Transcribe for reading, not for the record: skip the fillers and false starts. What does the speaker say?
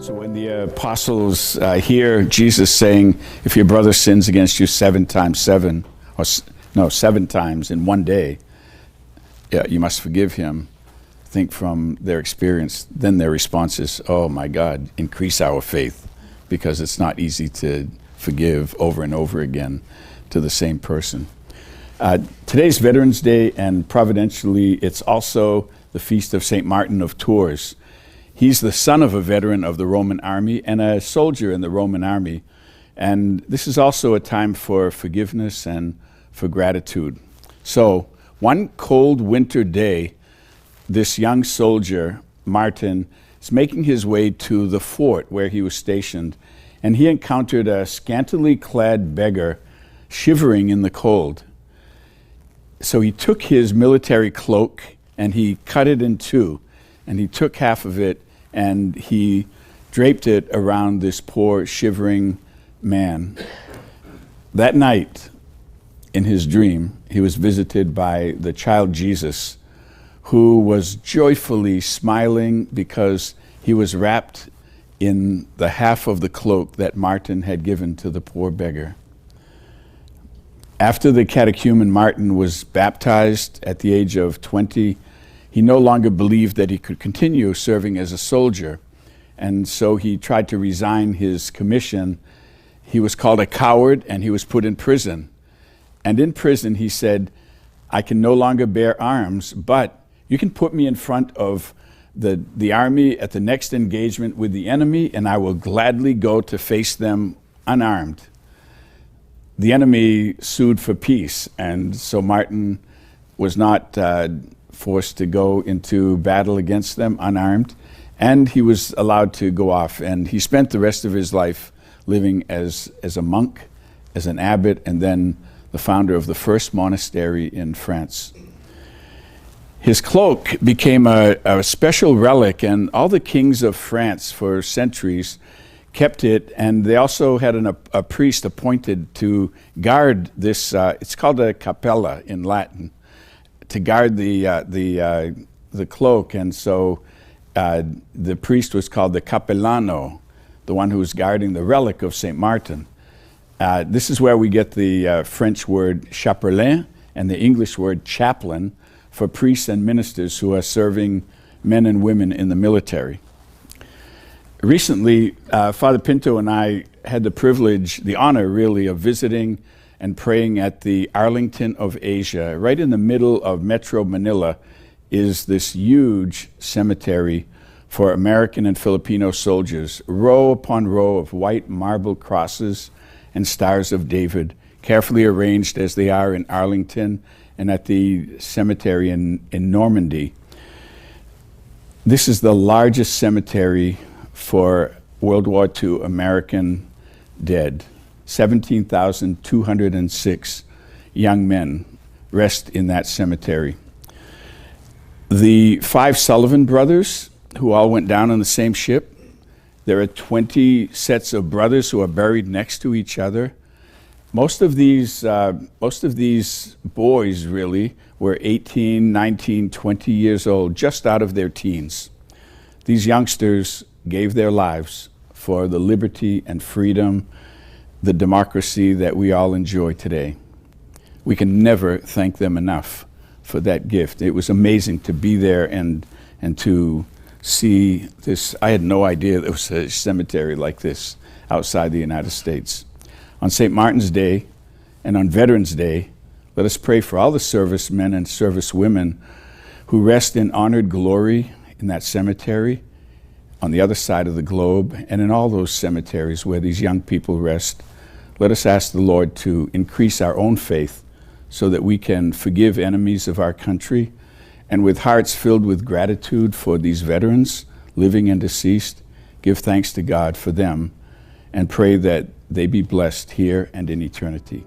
So when the apostles hear Jesus saying, if your brother sins against you 7 times 7, or 7 times in one day, you must forgive him, think from their experience, then their response is, oh my God, increase our faith, because it's not easy to forgive over and over again to the same person. Today's Veterans Day, and providentially, it's also the feast of St. Martin of Tours. He's the son of a veteran of the Roman army and a soldier in the Roman army. And this is also a time for forgiveness and for gratitude. So one cold winter day, this young soldier, Martin, is making his way to the fort where he was stationed, and he encountered a scantily clad beggar shivering in the cold. So he took his military cloak and he cut it in two, and he took half of it and he draped it around this poor shivering man. That night, in his dream, he was visited by the child Jesus, who was joyfully smiling because he was wrapped in the half of the cloak that Martin had given to the poor beggar. After the catechumen Martin was baptized at the age of 20, he no longer believed that he could continue serving as a soldier, and so he tried to resign his commission. He was called a coward and he was put in prison. And in prison he said, I can no longer bear arms, but you can put me in front of the army at the next engagement with the enemy, and I will gladly go to face them unarmed. The enemy sued for peace, and so Martin was not forced to go into battle against them unarmed, and he was allowed to go off, and he spent the rest of his life living as a monk, as an abbot, and then the founder of the first monastery in France. His cloak became a special relic, and all the kings of France for centuries kept it, and they also had a priest appointed to guard this, it's called a capella in Latin, to guard the cloak, and so the priest was called the capellano, the one who was guarding the relic of St. Martin. This is where we get the French word chapelain and the English word chaplain for priests and ministers who are serving men and women in the military. Recently, Father Pinto and I had the privilege, the honor really, of visiting and praying at the Arlington of Asia. Right in the middle of Metro Manila is this huge cemetery for American and Filipino soldiers, row upon row of white marble crosses and stars of David, carefully arranged as they are in Arlington and at the cemetery in Normandy. This is the largest cemetery for World War II American dead. 17,206 young men rest in that cemetery. The 5 Sullivan brothers, who all went down on the same ship, there are 20 sets of brothers who are buried next to each other. Most of these boys really were 18, 19, 20 years old, just out of their teens. These youngsters gave their lives for the liberty and freedom, the democracy that we all enjoy today. We can never thank them enough for that gift. It was amazing to be there and to see this. I had no idea there was a cemetery like this outside the United States. On St. Martin's Day and on Veterans Day, let us pray for all the servicemen and servicewomen who rest in honored glory in that cemetery on the other side of the globe, and in all those cemeteries where these young people rest. Let us ask the Lord to increase our own faith so that we can forgive enemies of our country, and with hearts filled with gratitude for these veterans, living and deceased, give thanks to God for them and pray that they be blessed here and in eternity.